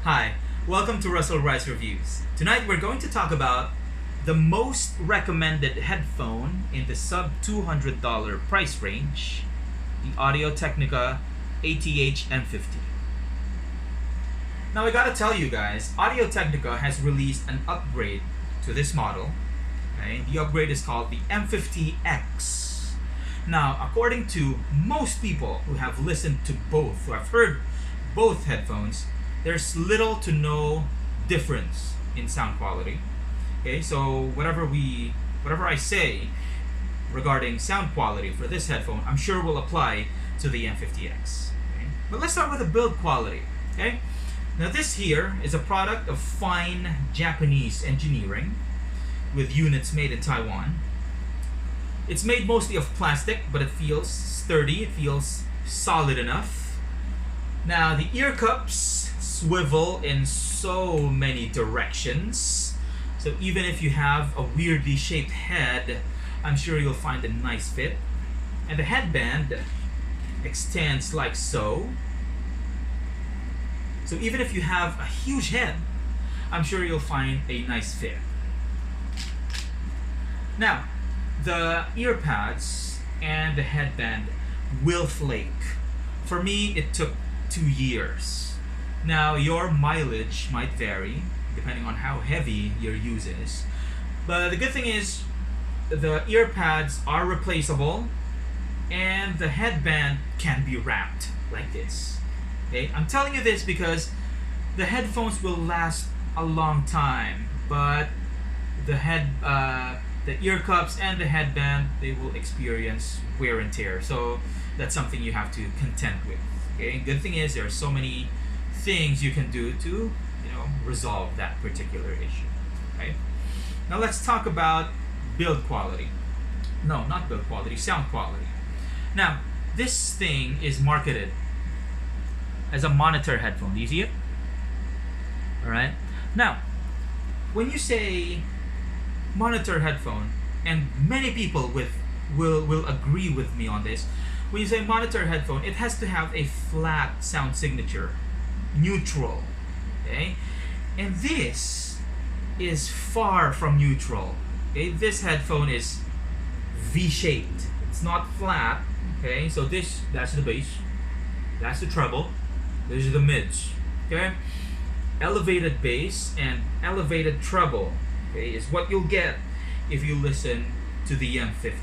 Hi, welcome to Russell Rice Reviews. Tonight we're going to talk about the most recommended headphone in the sub $200 price range, the Audio-Technica ATH-M50. Now I gotta tell you guys, Audio-Technica has released an upgrade to this model. Okay? The upgrade is called the M50X. Now, according to most people who have listened to both, who have heard both headphones, there's little to no difference in sound quality. Okay, so whatever I say regarding sound quality for this headphone, I'm sure will apply to the M50X. Okay? But let's start with the build quality. Okay, now this here is a product of fine Japanese engineering with units made in Taiwan. It's made mostly of plastic, but it feels sturdy, it feels solid enough. Now the ear cups swivel in so many directions, so even if you have a weirdly shaped head, I'm sure you'll find a nice fit. And the headband extends like so, so even if you have a huge head, I'm sure you'll find a nice fit. Now the ear pads and the headband will flake. For me, it took 2 years. Now your mileage might vary depending on how heavy your use is, but the good thing is the ear pads are replaceable and the headband can be wrapped like this. Okay, I'm telling you this because the headphones will last a long time, but the ear cups and the headband, they will experience wear and tear, so that's something you have to contend with. Okay, good thing is there are so many things you can do to resolve that particular issue. Right? Now let's talk about build quality. No, not build quality, sound quality. Now this thing is marketed as a monitor headphone. Do you see it? Alright. Now when you say monitor headphone, and many people will agree with me on this, when you say monitor headphone, it has to have a flat sound signature, neutral. Okay, and this is far from neutral. Okay, this headphone is V-shaped. It's not flat. Okay, so that's the bass, that's the treble, these are the mids. Okay, elevated bass and elevated treble, okay, is what you'll get if you listen to the M50,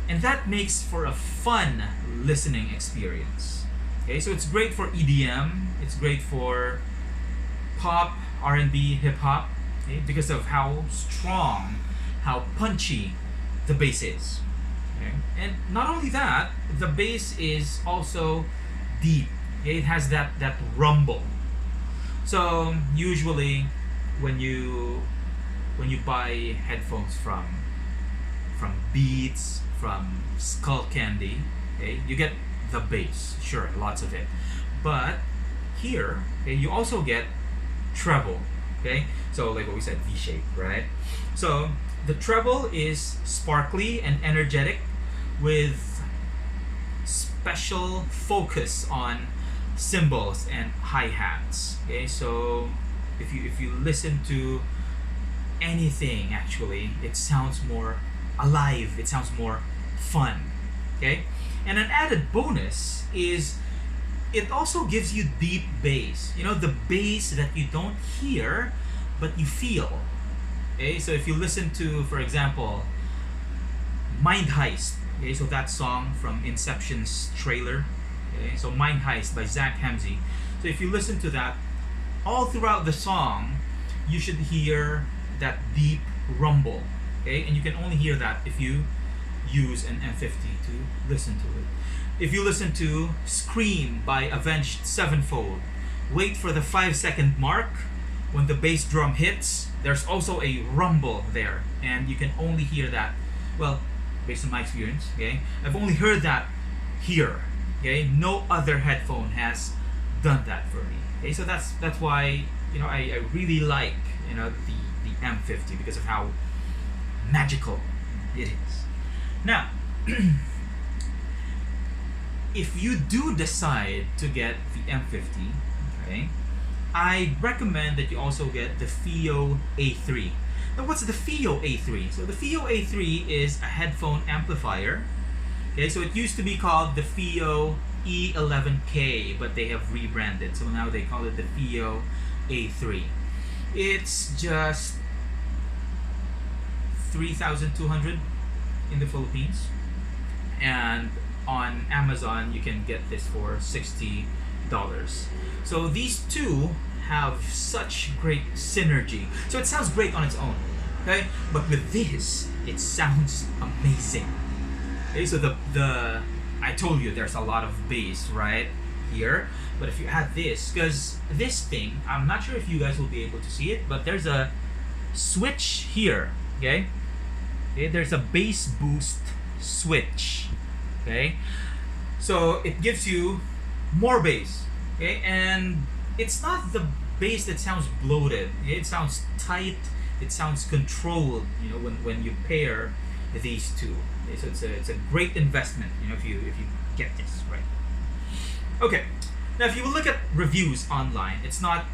and that makes for a fun listening experience. Okay, so it's great for EDM, it's great for pop, R&B, hip-hop, okay, because of how strong, how punchy the bass is. Okay? And not only that, the bass is also deep. Okay? It has that rumble. So usually when you buy headphones from Beats, from Skull Candy, okay, you get the bass, sure, lots of it, but here, okay, you also get treble. Okay, so like what we said, V-shape, right? So the treble is sparkly and energetic with special focus on cymbals and hi-hats. Okay, so if you listen to anything, actually it sounds more alive, it sounds more fun. Okay, and an added bonus is it also gives you deep bass. The bass that you don't hear but you feel. Okay, so if you listen to, for example, Mind Heist, okay, so that song from Inception's trailer, okay, so Mind Heist by Zach Hemsey. So if you listen to that, all throughout the song you should hear that deep rumble. Okay, and you can only hear that if you use an M50 to listen to it. If you listen to Scream by Avenged Sevenfold, wait for the 5-second mark. When the bass drum hits, there's also a rumble there, and you can only hear that, well, based on my experience, okay, I've only heard that here. Okay, no other headphone has done that for me. Okay, so that's why I really like the M50, because of how magical it is. Now if you do decide to get the M50, okay, I recommend that you also get the FIO A3. Now, what's the FIO A3? So the FIO A3 is a headphone amplifier. Okay, so it used to be called the FIO E11K, but they have rebranded. So now they call it the FIO A3. It's just 3,200 in the Philippines, and on Amazon you can get this for $60. So these two have such great synergy. So it sounds great on its own, okay? But with this, it sounds amazing. Okay, so the I told you there's a lot of bass right here, but if you add this, because this thing, I'm not sure if you guys will be able to see it, but there's a switch here, okay? Okay, there's a bass boost switch, okay? So it gives you more bass, okay? And it's not the bass that sounds bloated. Okay? It sounds tight, it sounds controlled, you know, when you pair these two. Okay? So it's a great investment, you know, if you get this, right? Okay, now if you look at reviews online, it's not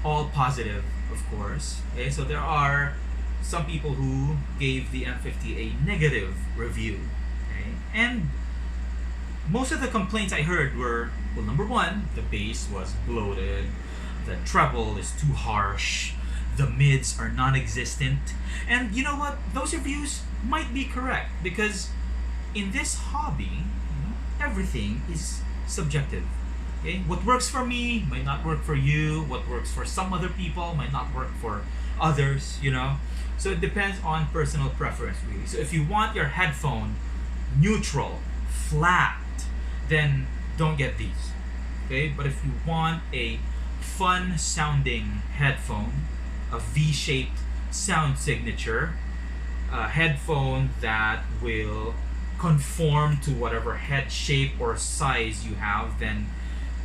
all positive, of course. Okay, so there are some people who gave the M50 a negative review. Okay, and most of the complaints I heard were, well, number one, the bass was bloated, the treble is too harsh, the mids are non-existent, and you know what? Those reviews might be correct, because in this hobby, you know, everything is subjective. Okay? What works for me might not work for you. What works for some other people might not work for others, you know? So it depends on personal preference, really. So if you want your headphone neutral, flat, then don't get these. Okay? But if you want a fun sounding headphone, a V-shaped sound signature, a headphone that will conform to whatever head shape or size you have, then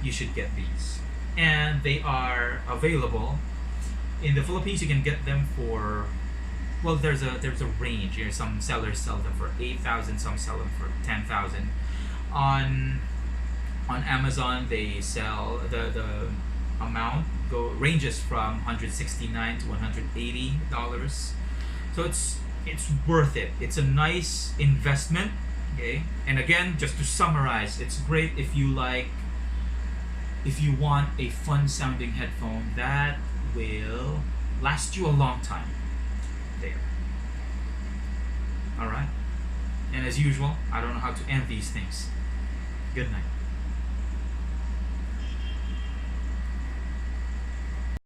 you should get these. And they are available in the Philippines. You can get them for, well, there's a range. You know, some sellers sell them for 8,000, some sell them for 10,000. On Amazon, they sell the amount ranges from $169 to $180. So it's worth it. It's a nice investment. Okay, and again, just to summarize, it's great if you want a fun sounding headphone that will last you a long time. There. Alright. And as usual, I don't know how to end these things. Good night.